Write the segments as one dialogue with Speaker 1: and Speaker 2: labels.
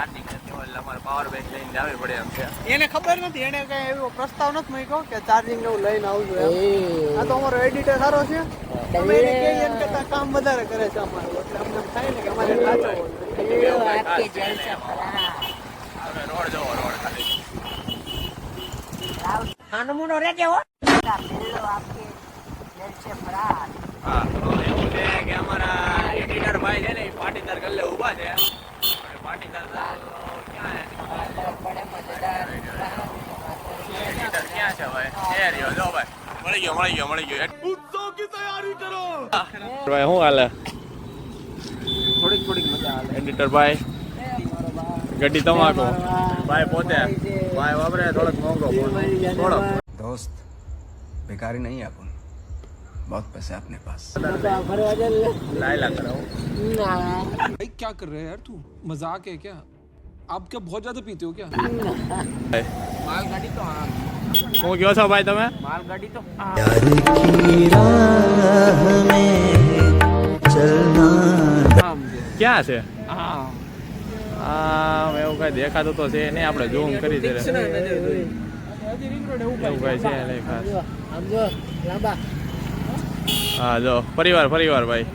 Speaker 1: Charging નથી હોય એટલે અમારે પાવર બેંક લઈને જવી પડે એમ છે.
Speaker 2: એને ખબર નથી, એને કઈ એવો પ્રસ્તાવ નથી મૂક્યો કે ચાર્જિંગ એવું લઈને આવજો એમ. આ તો અમારો એડિટર સારો છે, અમે એને કહીએ એમ કરતા કામ વધારે કરે છે અમારું, એટલે અમને એમ થાય ને કે અમારે સાચો હોય.
Speaker 1: હવે રોડ જોવો, રોડ ખાલી
Speaker 3: ખાનમુનો રેજે હો પેલો આપકે જલસે ફરાર.
Speaker 1: હા તો એવું છે કે અમારા એડિટર ભાઈ છે ને એ પાટીદાર ગલ્લે ઊભા છે. પાટીદાર ક્યાં એડિટર ક્યાં છે ભાઈ? એ રહ્યો જો ભાઈ, મળી ગયો. ઉત્સવ की तैयारी કરો ભાઈ. શું હાલે?
Speaker 2: થોડીક મજા આવે.
Speaker 1: એડિટર ભાઈ ગड्डी તમાકુ ભાઈ પોતે ભાઈ વાપરે થોડોક મોંઘો થોડોક.
Speaker 4: दोस्त बेकारी नहीं है अपन, बहुत पैसे अपने पास.
Speaker 1: लायला करो
Speaker 5: भाई क्या कर रहे हैं यार तू, मजाक है क्या? आप क्या बहुत ज्यादा पीते हो क्या?
Speaker 2: માલગાડી તો આમ,
Speaker 1: હું કયો છો ભાઈ તમે?
Speaker 2: માલગાડી તો આમ છે.
Speaker 1: ક્યાં છે?
Speaker 2: આમ
Speaker 1: એવું કઈ દેખાતું તો છે નહીં, આપણે ઝૂમ કરી દે એવું કઈ છે નહીં ખાસ.
Speaker 3: આમ જો લાંબા
Speaker 1: હા જો પરિવાર ભાઈ,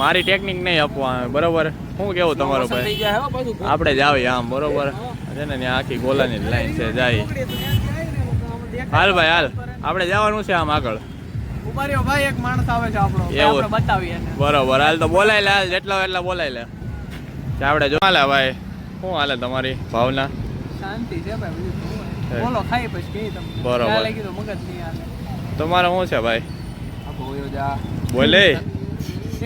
Speaker 1: મારી ટેકનિક નહીં આપવા બરોબર. શું કેવું તમારું
Speaker 2: થઈ
Speaker 1: ભાઈ?
Speaker 2: જાય હો પાછું.
Speaker 1: આપણે જાવી આમ બરોબર છે ને, ત્યાં આખી ગોલાની લાઈન છે જાય. હાલ ભાઈ હાલ, આપણે જવાનું છે આમ આગળ.
Speaker 2: ઉભા રહ્યો ભાઈ, એક માણસ આવે છે આપણો,
Speaker 1: એવું.
Speaker 2: આપણે બતાવીએ એને.
Speaker 1: બરોબર હાલ તો બોલાય લે, હાલ જેટલા બોલાય લે. આપણે જો હાલે ભાઈ, શું હાલે તમારી ભાવના?
Speaker 2: શાંતિ છે ભાઈ, બીજું શું હોય? બોલો ખાઈ પછી કઈ તમને
Speaker 1: બરોબર.
Speaker 2: ક્યાં લાગી તો મગજ નહીં હાલે.
Speaker 1: તમારે શું છે ભાઈ?
Speaker 2: આ ભોયો જા
Speaker 1: બોલે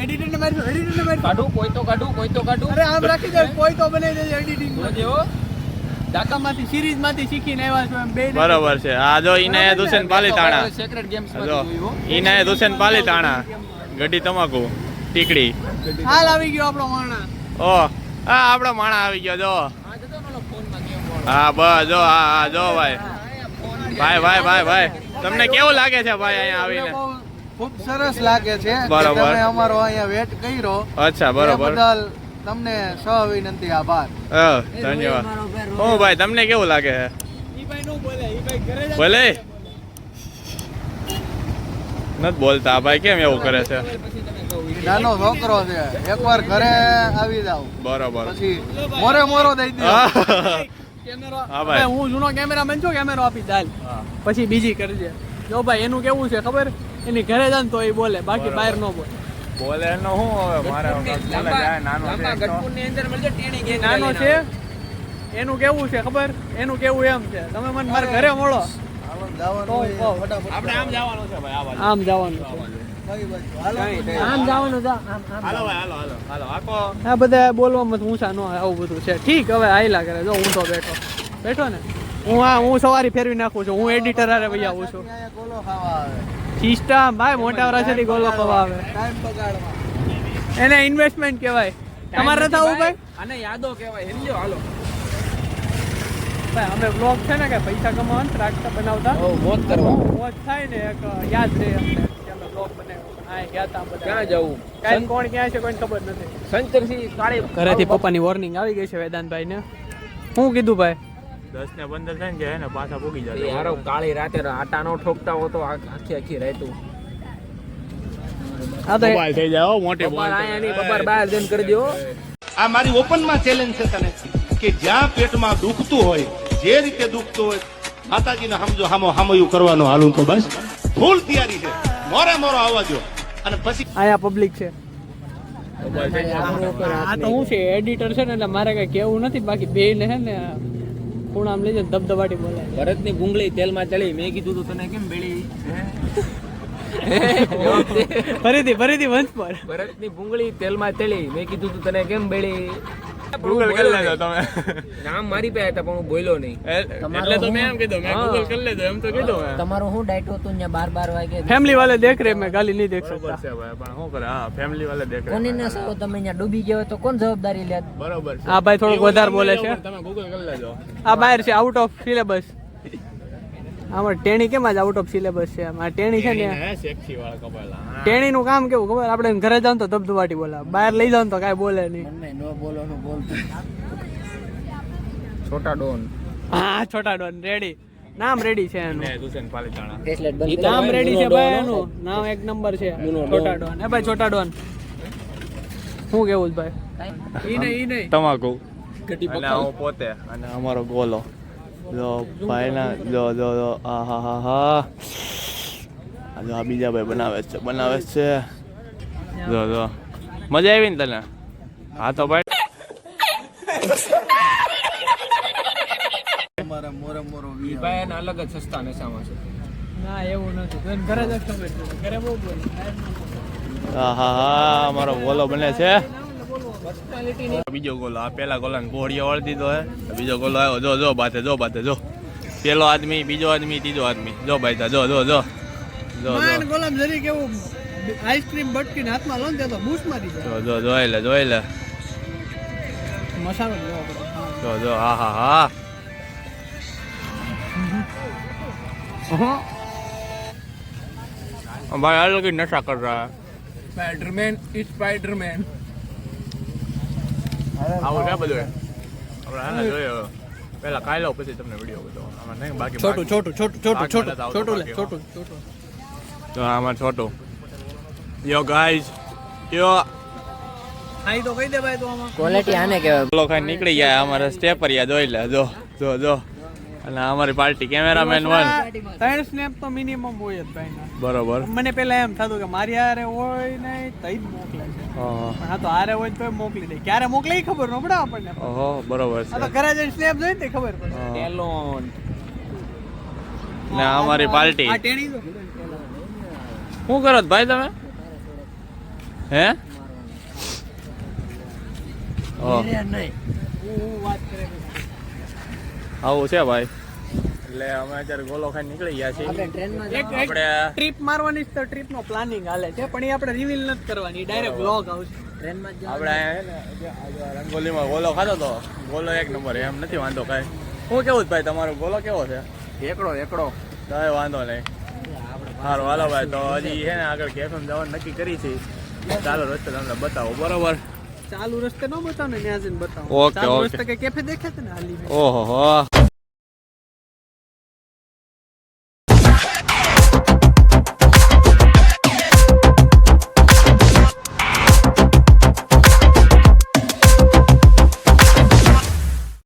Speaker 2: એડિટર ને મારી
Speaker 5: काटू कोई तो काटू
Speaker 2: અરે આમ રાખી દે, કોઈ તો બનાવી દેજે એડિટિંગ માં. ઢાકામાંથી સિરીઝ માંથી શીખીને આવ્યા છો એમ બે.
Speaker 1: બરોબર છે. આ જો ઇનાયત હુસેન પાલીતાણા,
Speaker 2: સેક્રેટ ગેમ્સ
Speaker 1: જો ઇનાયત હુસેન પાલીતાણા ગड्डी તમાકુ ટીકડી.
Speaker 2: હાલ આવી ગયો આપણો માણા.
Speaker 1: ઓ હા આપણો માણા આવી ગયો જો. હા બસ જો, હા જો ભાઈ તમને કેવું લાગે છે ભાઈ અહીંયા આવીને?
Speaker 2: ખૂબ સરસ લાગે છે.
Speaker 1: બરોબર.
Speaker 2: તમે અમારો અહીંયા વેટ કર્યો.
Speaker 1: અચ્છા
Speaker 2: એ
Speaker 1: બરોબર.
Speaker 2: બદલ તમને સવિનંતી આભાર.
Speaker 1: ધન્યવાદ. હું ભાઈ તમને કેવું લાગે છે?
Speaker 2: ઈ ભાઈ નો બોલે, ઈ ભાઈ ઘરે જ
Speaker 1: બોલે નથી બોલતા ભાઈ, કેમ એવું કરે છે?
Speaker 2: નાનો છોકરો છે, એકવાર ઘરે આવી જાવ
Speaker 1: બરોબર.
Speaker 2: પછી મોરો દઈ દે.
Speaker 1: હા
Speaker 2: કેમેરો
Speaker 1: ભાઈ.
Speaker 2: હું જૂનો કેમેરામેન છું, કેમેરો આપી દાલ પછી બીજી કરજે. જો ભાઈ એનું કેવું છે ખબર, એની ઘરે જાય ને તો એ બોલે, બાકી બહાર ન બોલે.
Speaker 1: બોલે નો હું હવે મારે બોલે જાય નાનો છે
Speaker 2: નાનો છે, એનું કેવું છે ખબર, એનું કેવું એમ છે, તમે મને મારા ઘરે મળો તો
Speaker 1: આપણે આમ જવાનું છે ભાઈ.
Speaker 2: આમ જવાનું છે. આમ જવાનું છે,
Speaker 1: હાલો ભાઈ હાલો આખો
Speaker 2: આ બધા બોલવામાં ઊંચા ન હોય, આવું બધું છે. ઠીક, હવે આયલા કરે. જો હું તો બેઠો ને, હું સવારી ફેરવી નાખું છું, હું એડિટર હારે વહી આવું છું. સિસ્ટમ ભાઈ, મોટા વરાછેથી ગોલો ખવા આવે, એને ઇન્વેસ્ટમેન્ટ કહેવાય. તમારે નથી આવું ભાઈ?
Speaker 5: આને યાદો કહેવાય, સમજો. હાલો
Speaker 2: ભાઈ અમે બ્લોગ છે ને કે પૈસા કમાવાનું રાખતા બનાવતા,
Speaker 5: મોજ કરવા.
Speaker 2: મોજ થાય ને, એક યાદ રહે અમને કે અમે બ્લોગ બનાવ્યો. આ ગયા હતા બધા.
Speaker 5: ક્યાં જવું?
Speaker 2: કાંઈ કોણ ક્યાં છે કોઈને ખબર નથી.
Speaker 5: સંતરસિંહ કાળી
Speaker 2: ઘરેથી પપ્પાની વોર્નિંગ આવી ગઈ છે વેદાંતભાઈ ને. શું કીધું ભાઈ?
Speaker 1: 10 ને 15 થાય ને કે એને પાછા પૂગી જાય.
Speaker 5: યારો કાળી રાતે આટા નો ઠોકતા હો તો આખી રહેતું.
Speaker 2: આ તો
Speaker 1: મોબાઈલ થઈ જાય હો, મોટી
Speaker 5: બબાર આયા નહીં, બબાર બહાર જઈને કરી દો.
Speaker 6: આ મારી ઓપનમાં ચેલેન્જ છે તને કે જ્યાં પેટમાં દુખતું હોય, જે રીતે દુખતું હોય, માતાજીને સમજો હામયું કરવાનો હાલું તો બસ ફૂલ તૈયારી છે. મોરો આવવા દો અને પછી
Speaker 2: આયા પબ્લિક છે. આ તો હું છે એડિટર છે ને, એટલે મારે કઈ કેવું નથી, બાકી બે ને હે ને ખૂણામ લઈ જાય ધબધબાટી બોલે.
Speaker 5: ભરતની ભૂંગળી તેલમાં ચડી, મેં કીધું તું તને કેમ બેળી?
Speaker 2: ફરીથી વંશ પર.
Speaker 5: ભરતની ભૂંગળી તેલમાં ચડી, મેં કીધું તું તને કેમ બેળી?
Speaker 1: ગૂગલ કરી લેજો તમે.
Speaker 5: નામ મારી પાસે હતા પણ હું બોલ્યો નહીં.
Speaker 1: એટલે તો મેં એમ કીધું, મેં ગૂગલ કરી લેજો એમ તો કીધું મેં.
Speaker 3: તમારું શું ડાયટ હતું ને 12 વાગે
Speaker 2: ફેમિલી વાલે દેખ રહે, મેં ગાલી નહીં દેખ
Speaker 1: બરોબર
Speaker 2: શકતા.
Speaker 1: છે ભાઈ, પણ શું કરે? હા ફેમિલી વાલે દેખ
Speaker 3: કોની ના સૌ તમે અહીંયા ડૂબી ગયા હોય તો કોણ જવાબદારી લે?
Speaker 1: બરોબર છે.
Speaker 2: આ ભાઈ થોડુંક વધારે બોલે છે.
Speaker 1: તમે ગૂગલ કરી લેજો.
Speaker 2: આ બહાર છે, આઉટ ઓફ સિલેબસ. આમાં ટેણી કેમ જ આઉટ ઓફ સિલેબસ છે? આ ટેણી છે ને,
Speaker 1: સેક્સી વાળા કપાલા.
Speaker 2: ટેણી નું કામ કેવું ખબર, આપણે ઘરે જાવ તો ધબધબાટી બોલા, બહાર લઈ જાવ તો કાંઈ બોલે નહીં.
Speaker 3: મને નો બોલવાનું બોલતું.
Speaker 2: હા છોટા ડોન રેડી, નામ રેડી છે એનું,
Speaker 1: હુસેન પાલીતાણા.
Speaker 2: નામ રેડી છે ભાઈ એનું, નામ એક નંબર છે છોટા ડોન. એ ભાઈ છોટા ડોન શું કેવું છે ભાઈ? ઈ નહીં
Speaker 1: તમાકુ અને હું પોતે અને અમારો ગોલો જો ભાઈ ના જો આ હા જો આ બીજા ભાઈ બનાવે છે જો મજા આવી ને તને? હા તો ભાઈ
Speaker 5: भाई ना अलग જ સસ્તા નશામાં છે.
Speaker 2: ના એવું નથી, તને ઘરે જ ખબર છે, ઘરે બહુ બોલ.
Speaker 1: હા અમારો ગોલો બને છે. બીજો ગોલો, આ પેલા ગોલા ને ઘોડિયા વળી દીધો હે, બીજો ગોલો આવ્યો જો બાતે જો પેલો આદમી, બીજો આદમી, ત્રીજો આદમી, જો ભાઈ તા જો
Speaker 2: માન ગોલામ જરી કેવું આઈસ્ક્રીમ બટકીને હાથમાં લો ને તે તો બૂસ મારી જાય.
Speaker 1: જોઈ લે
Speaker 2: મસાલો લેવો પડે.
Speaker 1: જો હા भाई अलग ही नशा कर रहा है.
Speaker 5: Spider-Man is Spider-Man.
Speaker 1: આવું છે બધું આપણે આને જોઈએ પેલા ખાઈ લો પછી તમને વિડીયો બતાવો. આમાં નહીં બાકી
Speaker 2: છોટું
Speaker 1: તો આમાં છોટું યો ગાઈઝ યો
Speaker 2: ખાઈ તો કહી દે ભાઈ તો આમાં
Speaker 3: ક્વોલિટી આને કહેવાય.
Speaker 1: ગોલો ખાઈ નીકળી ગયા. અમારા સ્ટેપરિયા જોઈ લે જો અને અમારી પાર્ટી કેમેરામેન 1
Speaker 2: 3 સ્નેપ તો મિનિમમ હોય જ ભાઈ ના.
Speaker 1: બરોબર.
Speaker 2: મને પેલા એમ થતું કે મારી હારે હોય નહીં તો જ મોકલે છે,
Speaker 1: ઓહો
Speaker 2: પણ આ તો હારે હોય તો મોકલી દે. ક્યારે મોકલે ઈ ખબર ન પડે આપણને.
Speaker 1: ઓહો બરોબર
Speaker 2: આ તો
Speaker 1: છે.
Speaker 2: ઘરે જઈને સ્નેપ જોઈ ને ખબર પડે.
Speaker 5: ટેલોન
Speaker 1: ને અમારી પાર્ટી
Speaker 2: આ ટેણી તો
Speaker 1: શું કરો છો ભાઈ તમે? હે ઓહ
Speaker 2: હું વાત કરે
Speaker 1: આવું છે ભાઈ. એટલે અમે અત્યારે ગોલો ખાઈ નીકળી ગયા છીએ.
Speaker 2: એક
Speaker 1: આપણે
Speaker 2: ટ્રીપ મારવાની તો ટ્રીપ નો પ્લાનિંગ હાલે છે, પણ એ આપણે રિવીલ નથી કરવાની, ડાયરેક્ટ વ્લોગ આવશે.
Speaker 1: આપણે રંગોલીમાં ગોલો ખાધો તો ગોલો એક નંબર, એમ નથી વાંધો કાંઈ. શું કેવું છે ભાઈ તમારો ગોલો કેવો છે?
Speaker 5: એકડો
Speaker 1: કાંઈ વાંધો નહીં. સારું હાલો ભાઈ, તો હજી છે ને આગળ કેફેમ જવાનું નક્કી કરી છે. ચાલો રસ્તે તમને બતાવો. બરોબર,
Speaker 2: ચાલુ રસ્તે ન બતાવો ને, ત્યાં જઈને બતાવો.
Speaker 1: ઓકે,
Speaker 2: ચાલુ
Speaker 1: ઓકે.
Speaker 2: રસ્તે કે કેફે દેખે છે ને હાલી.
Speaker 1: ઓહો